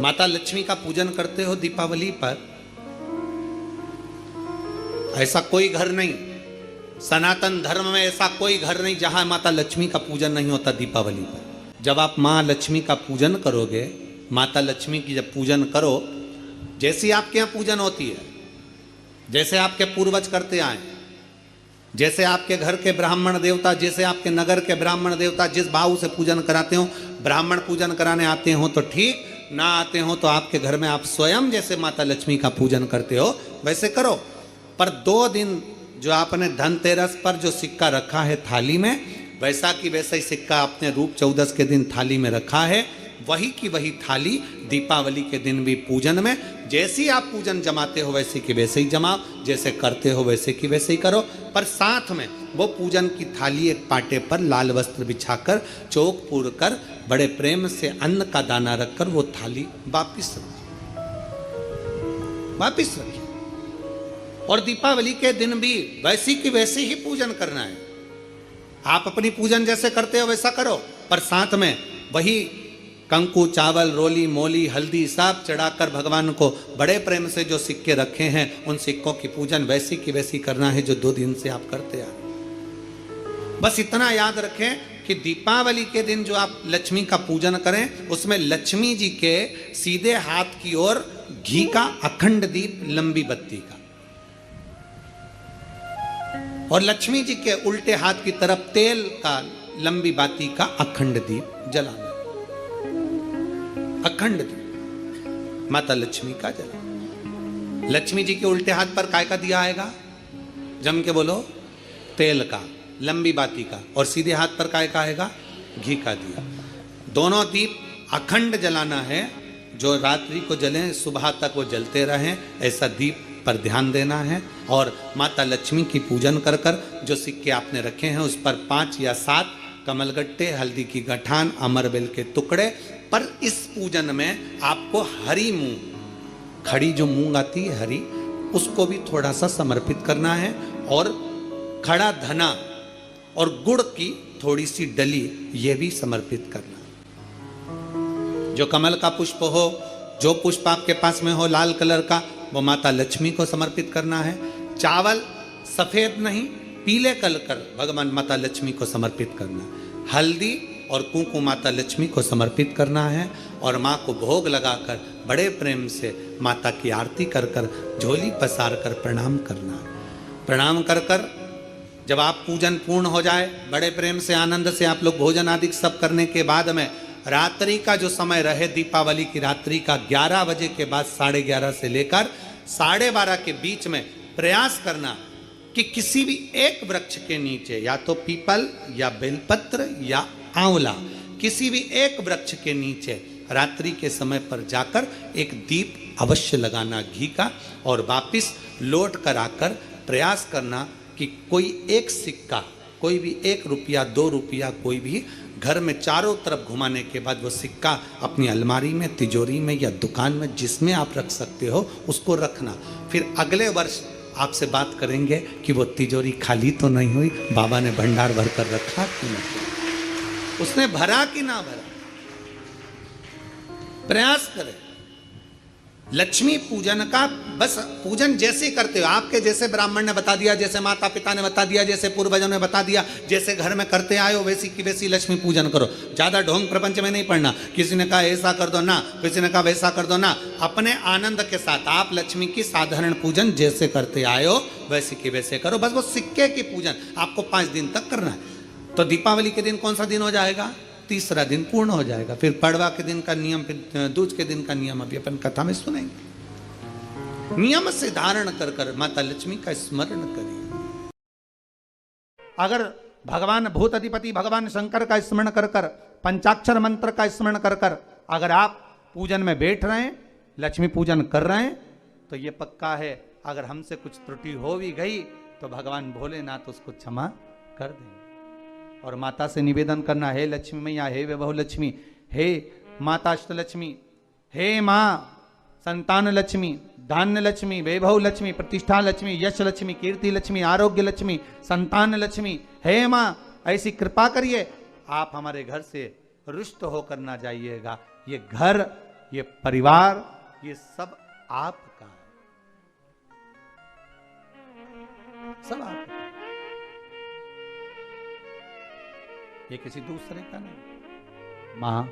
माता लक्ष्मी का पूजन करते हो दीपावली पर, ऐसा कोई घर नहीं, सनातन धर्म में ऐसा कोई घर नहीं जहां माता लक्ष्मी का पूजन नहीं होता दीपावली पर। जब आप मां लक्ष्मी का पूजन करोगे, माता लक्ष्मी की जब पूजन करो, जैसी आपके यहाँ पूजन होती है, जैसे आपके पूर्वज करते आए, जैसे आपके घर के ब्राह्मण देवता, जैसे आपके नगर के ब्राह्मण देवता जिस भाव से पूजन कराते हो, ब्राह्मण पूजन कराने आते हो तो ठीक, ना आते हो तो आपके घर में आप स्वयं जैसे माता लक्ष्मी का पूजन करते हो वैसे करो। पर 2 दिन जो आपने धनतेरस पर जो सिक्का रखा है थाली में, वैसा की वैसा ही सिक्का आपने रूप 14 के दिन थाली में रखा है, वही की वही थाली दीपावली के दिन भी पूजन में जैसी आप पूजन जमाते हो वैसे की वैसे ही जमाओ, जैसे करते हो वैसे की वैसे ही करो। पर साथ में वो पूजन की थाली एक पाटे पर लाल वस्त्र बिछाकर, चौक पूर कर, बड़े प्रेम से अन्न का दाना रखकर वो थाली वापिस रखिए। और दीपावली के दिन भी वैसी की वैसे ही पूजन करना है। आप अपनी पूजन जैसे करते हो वैसा करो, पर साथ में वही कंकु, चावल, रोली, मोली, हल्दी सब चढ़ाकर भगवान को बड़े प्रेम से जो सिक्के रखे हैं उन सिक्कों की पूजन वैसी की वैसी करना है जो 2 दिन से आप करते आ। बस इतना याद रखें कि दीपावली के दिन जो आप लक्ष्मी का पूजन करें, उसमें लक्ष्मी जी के सीधे हाथ की ओर घी का अखंड दीप, लंबी बत्ती का, और लक्ष्मी जी के उल्टे हाथ की तरफ तेल का लंबी बाती का अखंड दीप जलाना। अखंड दीप माता लक्ष्मी का जला। लक्ष्मी जी के उल्टे हाथ पर काय का दिया आएगा? जम के बोलो, तेल का, लंबी बाती का, और सीधे हाथ पर काय का आएगा? घी का दिया। दोनों दीप अखंड जलाना है, जो रात्रि को जलें सुबह तक वो जलते रहें, ऐसा दीप पर ध्यान देना है। और माता लक्ष्मी की पूजन कर कर जो सिक्के आपने रखे हैं उस पर 5 या 7 कमलगट्टे, हल्दी की गठान, अमरबेल के टुकड़े। पर इस पूजन में आपको हरी मूंग, खड़ी जो मूंग आती है हरी, उसको भी थोड़ा सा समर्पित करना है, और खड़ा धना और गुड़ की थोड़ी सी डली ये भी समर्पित करना है। जो कमल का पुष्प हो, जो पुष्प आपके पास में हो लाल कलर का, वो माता लक्ष्मी को समर्पित करना है। चावल सफेद नहीं, पीले कलर कर भगवान माता लक्ष्मी को समर्पित करना है। हल्दी और कुंकु माता लक्ष्मी को समर्पित करना है, और माँ को भोग लगाकर बड़े प्रेम से माता की आरती कर कर, झोली पसार कर प्रणाम करना है। प्रणाम कर कर जब आप पूजन पूर्ण हो जाए, बड़े प्रेम से आनंद से आप लोग भोजन आदि सब करने के बाद में रात्रि का जो समय रहे, दीपावली की रात्रि का 11 बजे के बाद 11:30 से लेकर 12:30 के बीच में प्रयास करना कि किसी भी एक वृक्ष के नीचे, या तो पीपल या बेलपत्र या आंवला, किसी भी एक वृक्ष के नीचे रात्रि के समय पर जाकर एक दीप अवश्य लगाना घी का, और वापिस लौट कर आकर प्रयास करना कि कोई एक सिक्का, कोई भी 1 रुपया 2 रुपया, कोई भी घर में चारों तरफ घुमाने के बाद वो सिक्का अपनी अलमारी में, तिजोरी में या दुकान में जिसमें आप रख सकते हो उसको रखना। फिर अगले वर्ष आपसे बात करेंगे कि वो तिजोरी खाली तो नहीं हुई, बाबा ने भंडार भर कर रखा कि नहीं, उसने भरा कि ना भरा। प्रयास करें। लक्ष्मी पूजन का बस पूजन जैसे करते हो, आपके जैसे ब्राह्मण ने बता दिया, जैसे माता पिता ने बता दिया, जैसे पूर्वजों ने बता दिया, जैसे घर में करते आए हो वैसी की वैसी लक्ष्मी पूजन करो। ज्यादा ढोंग प्रपंच में नहीं पड़ना, किसी ने कहा ऐसा कर दो ना, किसी ने कहा वैसा कर दो ना। अपने आनंद के साथ आप लक्ष्मी की साधारण पूजन जैसे करते आए हो वैसे की वैसे करो। बस वो सिक्के की पूजन आपको 5 दिन तक करना है। तो दीपावली के दिन कौन सा दिन हो जाएगा? 3रा दिन पूर्ण हो जाएगा। फिर पड़वा के दिन का नियम, फिर दूज के दिन का नियम अभी अपन कथा में सुनेंगे। नियम से धारण कर कर माता लक्ष्मी का स्मरण करिए। अगर भगवान भूत अधिपति भगवान शंकर का स्मरण कर कर, पंचाक्षर मंत्र का स्मरण कर कर अगर आप पूजन में बैठ रहे हैं, लक्ष्मी पूजन कर रहे हैं, तो ये पक्का है अगर हमसे कुछ त्रुटि हो भी गई तो भगवान भोलेनाथ उसको क्षमा कर देंगे। और माता से निवेदन करना, हे लक्ष्मी मैया, हे वैभव लक्ष्मी, हे माता अष्टलक्ष्मी, हे माँ संतान लक्ष्मी, धान्य लक्ष्मी, वैभव लक्ष्मी, प्रतिष्ठा लक्ष्मी, यश लक्ष्मी, कीर्ति लक्ष्मी, आरोग्य लक्ष्मी, संतान लक्ष्मी, हे माँ ऐसी कृपा करिए, आप हमारे घर से रुष्ट होकर ना जाइएगा। ये घर ये परिवार, ये सब आपका है, सब आपका है, ये किसी दूसरे का नहीं। मां,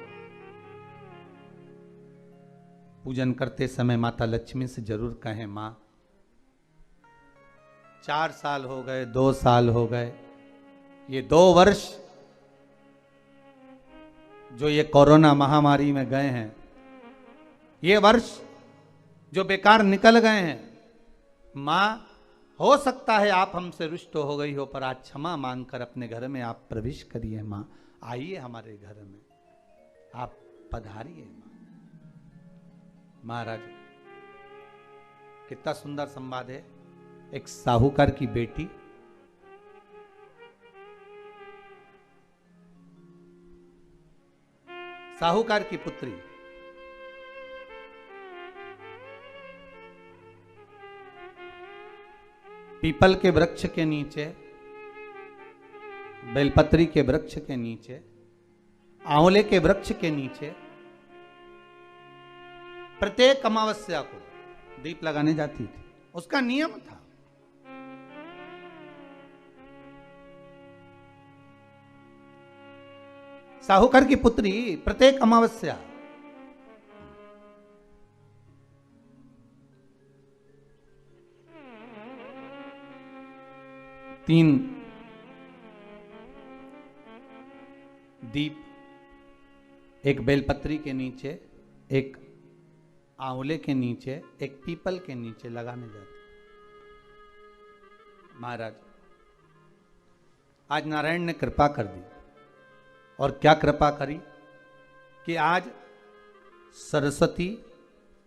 पूजन करते समय माता लक्ष्मी से जरूर कहें, मां 4 साल हो गए, 2 साल हो गए, ये 2 वर्ष जो ये कोरोना महामारी में गए हैं, ये वर्ष जो बेकार निकल गए हैं, मां हो सकता है आप हमसे रुष्ट हो गई हो, पर आज क्षमा मांगकर अपने घर में आप प्रवेश करिए। मां आइए हमारे घर में, आप पधारिए। मां, महाराज कितना सुंदर संवाद है। एक साहूकार की बेटी साहूकार की पुत्री पीपल के वृक्ष के नीचे, बेलपत्री के वृक्ष के नीचे, आंवले के वृक्ष के नीचे प्रत्येक अमावस्या को दीप लगाने जाती थी। उसका नियम था। साहूकार की पुत्री प्रत्येक अमावस्या तीन दीप, एक बेलपत्री के नीचे, एक आंवले के नीचे, एक पीपल के नीचे लगाने जाते। महाराज आज नारायण ने कृपा कर दी, और क्या कृपा करी कि आज सरस्वती,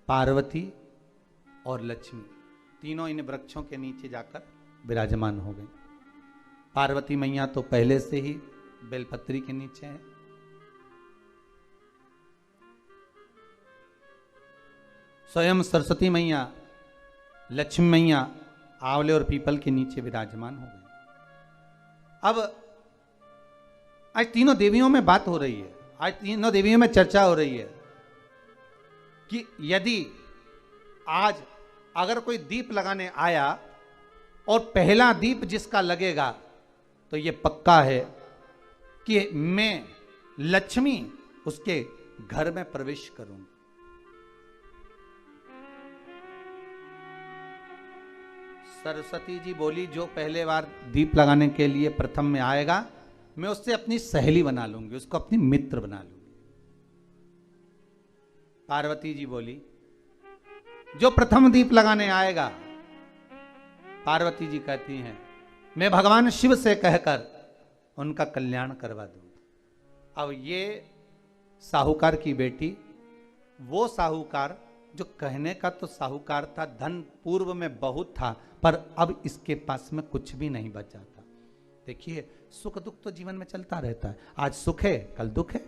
पार्वती और लक्ष्मी तीनों इन वृक्षों के नीचे जाकर विराजमान हो गई। पार्वती मैया तो पहले से ही बेलपत्री के नीचे है, स्वयं सरस्वती मैया, लक्ष्मी मैया आंवले और पीपल के नीचे विराजमान हो गई। अब आज तीनों देवियों में बात हो रही है, आज तीनों देवियों में चर्चा हो रही है कि यदि आज अगर कोई दीप लगाने आया और पहला दीप जिसका लगेगा, तो ये पक्का है कि मैं लक्ष्मी उसके घर में प्रवेश करूंगी। सरस्वती जी बोली, जो पहले बार दीप लगाने के लिए प्रथम में आएगा, मैं उससे अपनी सहेली बना लूंगी, उसको अपनी मित्र बना लूंगी। पार्वती जी बोली, जो प्रथम दीप लगाने आएगा, पार्वती जी कहती हैं, मैं भगवान शिव से कहकर उनका कल्याण करवा दूंगी। अब ये साहूकार की बेटी, वो साहूकार जो कहने का तो साहूकार था, धन पूर्व में बहुत था, पर अब इसके पास में कुछ भी नहीं बचा था। देखिए, सुख दुख तो जीवन में चलता रहता है। आज सुख है, कल दुख है,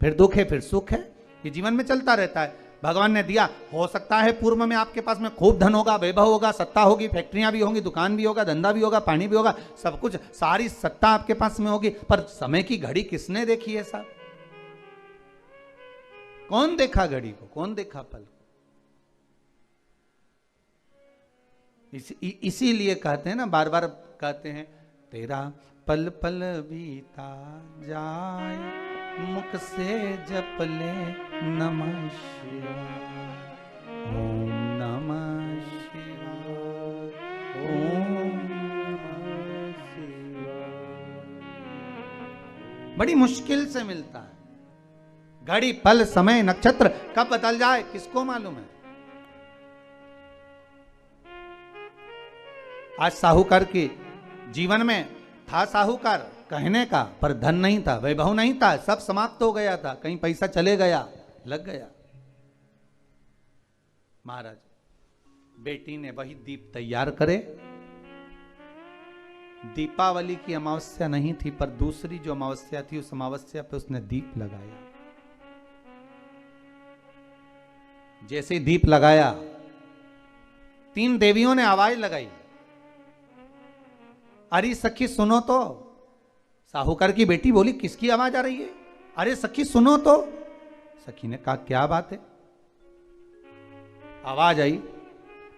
फिर दुख है, फिर सुख है, ये जीवन में चलता रहता है। भगवान ने दिया, हो सकता है पूर्व में आपके पास में खूब धन होगा, वैभव होगा, सत्ता होगी, फैक्ट्रियां भी होंगी, दुकान भी होगा, धंधा भी होगा, पानी भी होगा, सब कुछ, सारी सत्ता आपके पास में होगी, पर समय की घड़ी किसने देखी है साहब? कौन देखा घड़ी को, कौन देखा पल को? इसीलिए कहते हैं ना, बार बार कहते हैं, तेरा पल पल बीता जाए, मुख से जप ले नमः शिवाय, ओम नमः शिवाय, ओम नमः शिवाय। बड़ी मुश्किल से मिलता है। घड़ी, पल, समय, नक्षत्र कब बदल जाए किसको मालूम है? आज साहूकार के जीवन में था साहूकार कहने का, पर धन नहीं था, वैभव नहीं था, सब समाप्त हो गया था, कहीं पैसा चले गया, लग गया। महाराज बेटी ने वही दीप तैयार करे। दीपावली की अमावस्या नहीं थी, पर दूसरी जो अमावस्या थी, उस अमावस्या पे उसने दीप लगाया। जैसे दीप लगाया, 3 देवियों ने आवाज लगाई, अरे सखी सुनो तो। साहूकार की बेटी बोली, किसकी आवाज आ रही है? अरे सखी सुनो तो। सखी ने कहा, क्या बात है? आवाज आई,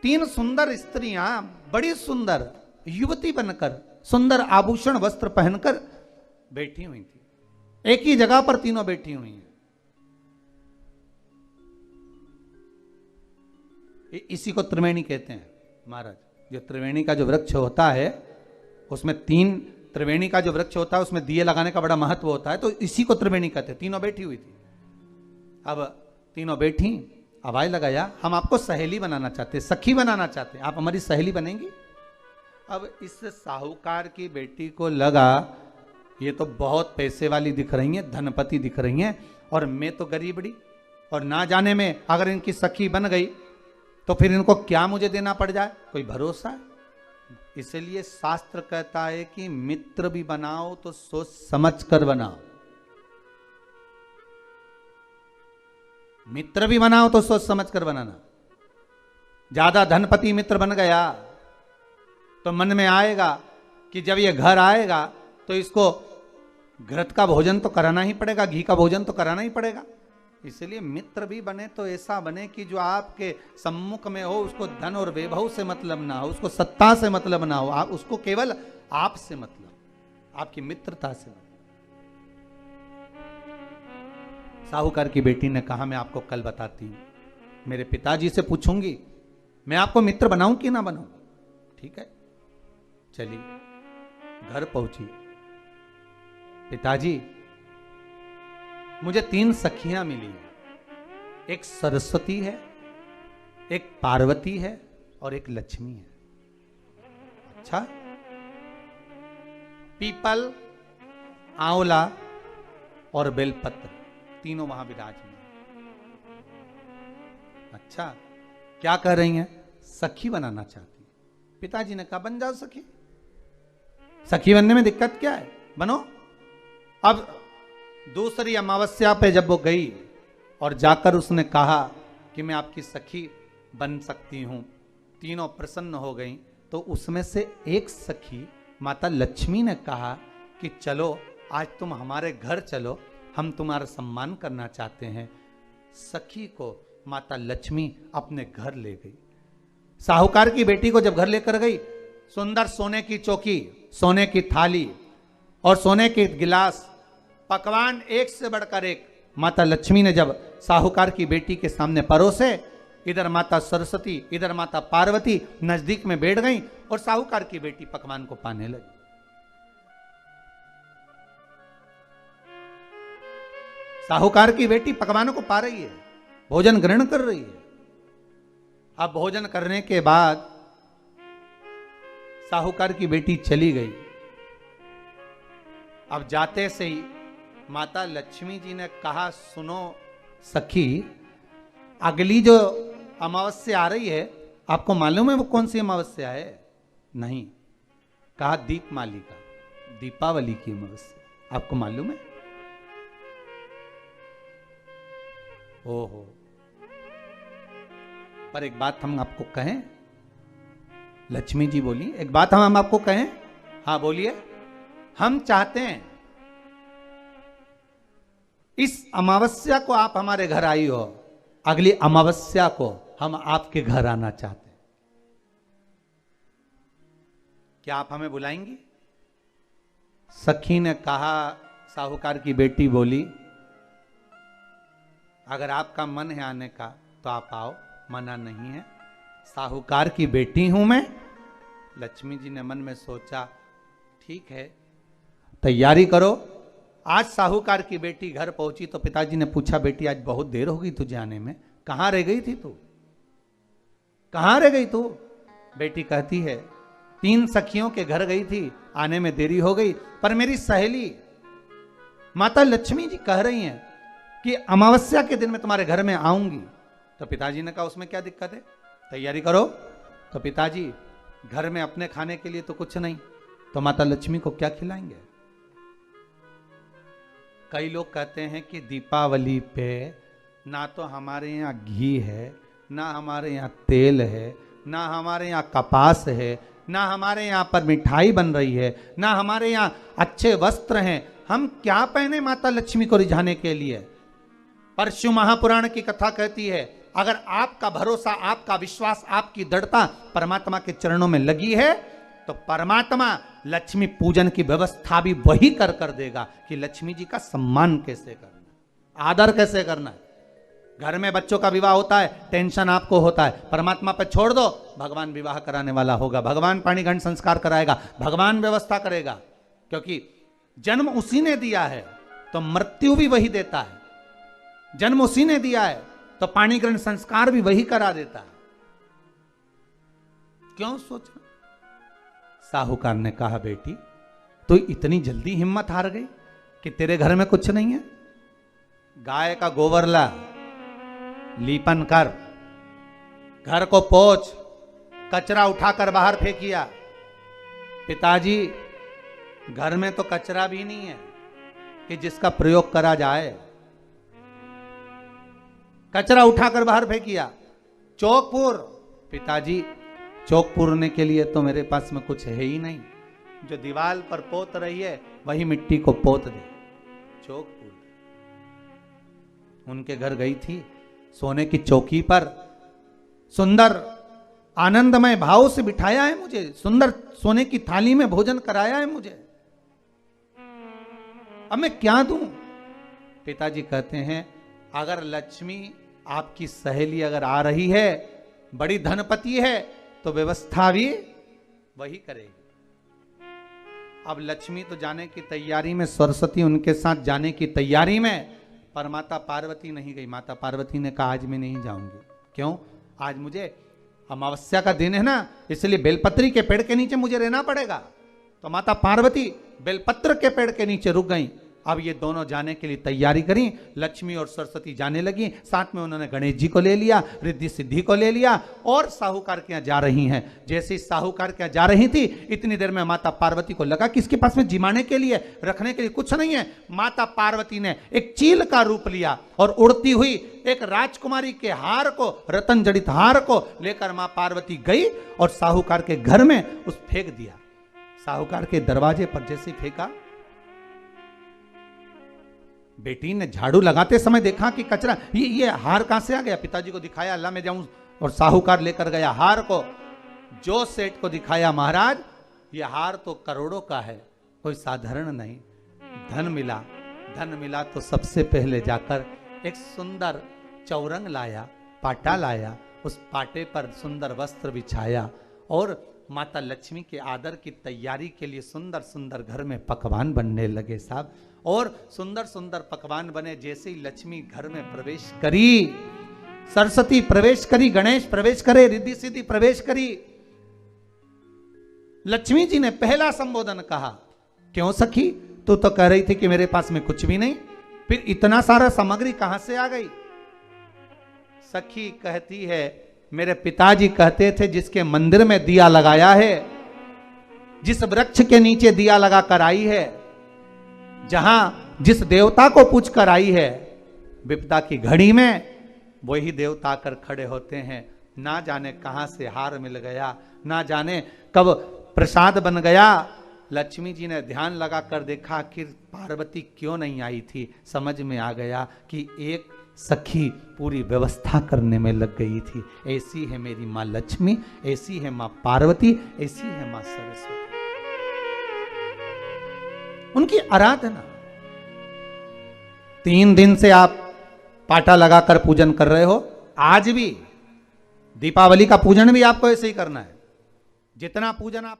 3 सुंदर स्त्रियां बड़ी सुंदर युवती बनकर सुंदर आभूषण वस्त्र पहनकर बैठी हुई थी। एक ही जगह पर तीनों बैठी हुई हैं। इसी को त्रिवेणी कहते हैं महाराज। जो त्रिवेणी का जो वृक्ष होता है उसमें 3 त्रिवेणी का जो वृक्ष होता है उसमें दिए लगाने का बड़ा महत्व होता है, तो इसी को त्रिवेणी कहते हैं। तीनों बैठी हुई थी। अब तीनों बैठी, आवाज लगाया, हम आपको सहेली बनाना चाहते, सखी बनाना चाहते, आप हमारी सहेली बनेंगी। अब इस साहूकार की बेटी को लगा ये तो बहुत पैसे वाली दिख रही हैं, धनपति दिख रही हैं, और मैं तो गरीबड़ी, और ना जाने में अगर इनकी सखी बन गई तो फिर इनको क्या मुझे देना पड़ जाए, कोई भरोसा है। इसलिए शास्त्र कहता है कि मित्र भी बनाओ तो सोच समझ कर बनाओ। मित्र भी बनाओ तो सोच समझ कर बनाना। ज्यादा धनपति मित्र बन गया तो मन में आएगा कि जब ये घर आएगा तो इसको घृत का भोजन तो कराना ही पड़ेगा, घी का भोजन तो कराना ही पड़ेगा। इसलिए मित्र भी बने तो ऐसा बने कि जो आपके सम्मुख में हो, उसको धन और वैभव से मतलब ना हो, उसको सत्ता से मतलब ना हो, आप उसको केवल आपसे मतलब, आपकी मित्रता से। साहूकार की बेटी ने कहा मैं आपको कल बताती हूं, मेरे पिताजी से पूछूंगी मैं आपको मित्र बनाऊं कि ना बनाऊं। ठीक है, चलिए घर पहुंची। पिताजी मुझे 3 सखियां मिली हैं, एक सरस्वती है, एक पार्वती है और एक लक्ष्मी है। अच्छा, पीपल, आंवला और बेलपत्र तीनों वहां विराजमान। अच्छा, क्या कह रही हैं? सखी बनाना चाहती। पिताजी ने कहा बन जाओ सखी, सखी बनने में दिक्कत क्या है, बनो। अब दूसरी अमावस्या पे जब वो गई और जाकर उसने कहा कि मैं आपकी सखी बन सकती हूं, तीनों प्रसन्न हो गई। तो उसमें से एक सखी माता लक्ष्मी ने कहा कि चलो आज तुम हमारे घर चलो, हम तुम्हारा सम्मान करना चाहते हैं। सखी को माता लक्ष्मी अपने घर ले गई। साहूकार की बेटी को जब घर लेकर गई, सुंदर सोने की चौकी, सोने की थाली और सोने के गिलास, पकवान एक से बढ़कर एक माता लक्ष्मी ने जब साहूकार की बेटी के सामने परोसे, इधर माता सरस्वती इधर माता पार्वती नजदीक में बैठ गई और साहूकार की बेटी पकवान को पाने लगी। साहूकार की बेटी पकवानों को पा रही है, भोजन ग्रहण कर रही है। अब भोजन करने के बाद साहूकार की बेटी चली गई। अब जाते से ही माता लक्ष्मी जी ने कहा सुनो सखी, अगली जो अमावस्या आ रही है आपको मालूम है वो कौन सी अमावस्या है? नहीं। कहा दीपमाली का, दीपावली की अमावस्या, आपको मालूम है? ओहो, पर एक बात हम आपको कहें। लक्ष्मी जी बोली एक बात हम आपको कहें। हाँ बोलिए। हम चाहते हैं इस अमावस्या को आप हमारे घर आई हो, अगली अमावस्या को हम आपके घर आना चाहते हैं, क्या आप हमें बुलाएंगी? सखी ने कहा, साहूकार की बेटी बोली अगर आपका मन है आने का तो आप आओ, मना नहीं है। साहूकार की बेटी हूं मैं। लक्ष्मी जी ने मन में सोचा ठीक है तैयारी करो। आज साहूकार की बेटी घर पहुंची तो पिताजी ने पूछा बेटी आज बहुत देर हो गई तुझे आने में, कहां रह गई थी तू, कहां रह गई तू? बेटी कहती है 3 सखियों के घर गई थी, आने में देरी हो गई, पर मेरी सहेली माता लक्ष्मी जी कह रही हैं कि अमावस्या के दिन मैं तुम्हारे घर में आऊंगी। तो पिताजी ने कहा उसमें क्या दिक्कत है, तैयारी करो। तो पिताजी घर में अपने खाने के लिए तो कुछ नहीं, तो माता लक्ष्मी को क्या खिलाएंगे? कई लोग कहते हैं कि दीपावली पे ना तो हमारे यहाँ घी है, ना हमारे यहाँ तेल है, ना हमारे यहाँ कपास है, ना हमारे यहाँ पर मिठाई बन रही है, ना हमारे यहाँ अच्छे वस्त्र हैं, हम क्या पहने माता लक्ष्मी को रिझाने के लिए? परशु महापुराण की कथा कहती है अगर आपका भरोसा, आपका विश्वास, आपकी दृढ़ता परमात्मा के चरणों में लगी है तो परमात्मा लक्ष्मी पूजन की व्यवस्था भी वही कर देगा कि लक्ष्मी जी का सम्मान कैसे करना, आदर कैसे करना है। घर में बच्चों का विवाह होता है, टेंशन आपको होता है, परमात्मा पे छोड़ दो, भगवान विवाह कराने वाला होगा, भगवान पानी घंट संस्कार कराएगा, भगवान व्यवस्था करेगा, क्योंकि जन्म उसी ने दिया है तो मृत्यु भी वही देता है। जन्म उसी ने दिया है तो पानी ग्रहण संस्कार भी वही करा देता है। क्यों सोचना? साहूकार ने कहा, बेटी तो इतनी जल्दी हिम्मत हार गई कि तेरे घर में कुछ नहीं है? गाय का गोबर ला, लीपन कर, घर को पोंछ, कचरा उठाकर बाहर फेंकिया। पिताजी घर में तो कचरा भी नहीं है कि जिसका प्रयोग करा जाए। कचरा उठाकर बाहर फेंकिया। चौक पिताजी चौक पूरने के लिए तो मेरे पास में कुछ है ही नहीं, जो दीवार पर पोत रही है वही मिट्टी को पोत दे, चौक पूर। उनके घर गई थी, सोने की चौकी पर सुंदर आनंदमय भाव से बिठाया है मुझे, सुंदर सोने की थाली में भोजन कराया है मुझे, अब मैं क्या दूं? पिताजी कहते हैं, अगर लक्ष्मी आपकी सहेली अगर आ रही है, बड़ी धनपति है, तो व्यवस्था भी वही करेगी। अब लक्ष्मी तो जाने की तैयारी में, सरस्वती उनके साथ जाने की तैयारी में, पर माता पार्वती नहीं गई। माता पार्वती ने कहा, आज मैं नहीं जाऊंगी। क्यों? आज मुझे अमावस्या का दिन है ना, इसलिए बेलपत्री के पेड़ के नीचे मुझे रहना पड़ेगा। तो माता पार्वती बेलपत्र के पेड़ के नीचे रुक गई। अब ये दोनों जाने के लिए तैयारी करी। लक्ष्मी और सरस्वती जाने लगी, साथ में उन्होंने गणेश जी को ले लिया, रिद्धि सिद्धि को ले लिया और साहूकार के यहाँ जा रही हैं। जैसे ही साहूकार के यहाँ जा रही थी, इतनी देर में माता पार्वती को लगा कि इसके पास में जिमाने के लिए, रखने के लिए कुछ नहीं है। माता पार्वती ने एक चील का रूप लिया और उड़ती हुई एक राजकुमारी के हार को, रतन जड़ित हार को लेकर मां पार्वती गई और साहूकार के घर में उस फेंक दिया। साहूकार के दरवाजे पर जैसे फेंका, बेटी ने झाड़ू लगाते समय देखा कि कचरा, ये हार कहां से आ गया? पिताजी को दिखाया, अल्लाह मैं जाऊं, और साहूकार लेकर गया हार को। जो सेठ को दिखाया, महाराज ये हार तो करोड़ों का है, कोई साधारण नहीं। धन मिला तो सबसे पहले जाकर एक सुंदर चौरंग लाया, पाटा लाया, उस पाटे पर सुंदर वस्त्र बिछाया और माता लक्ष्मी के आदर की तैयारी के लिए सुंदर सुंदर घर में पकवान बनने लगे साहब। और सुंदर सुंदर पकवान बने। जैसे ही लक्ष्मी घर में प्रवेश करी, सरस्वती प्रवेश करी, गणेश प्रवेश करे, रिद्धि सिद्धि प्रवेश करी, लक्ष्मी जी ने पहला संबोधन कहा, क्यों सखी, तू तो कह रही थी कि मेरे पास में कुछ भी नहीं, फिर इतना सारा सामग्री कहां से आ गई? सखी कहती है, मेरे पिताजी कहते थे, जिसके मंदिर में दिया लगाया है, जिस वृक्ष के नीचे दिया लगा कर आई है, जहां जिस देवता को पूछ कर आई है, विपदा की घड़ी में वही देवता आकर खड़े होते हैं। ना जाने कहां से हार मिल गया, ना जाने कब प्रसाद बन गया। लक्ष्मी जी ने ध्यान लगा कर देखा, आखिर पार्वती क्यों नहीं आई थी। समझ में आ गया कि एक सखी पूरी व्यवस्था करने में लग गई थी। ऐसी है मेरी माँ लक्ष्मी, ऐसी है माँ पार्वती, ऐसी है माँ सरस्वती। उनकी आराधना 3 दिन से आप पाटा लगाकर पूजन कर रहे हो। आज भी दीपावली का पूजन भी आपको ऐसे ही करना है। जितना पूजन आप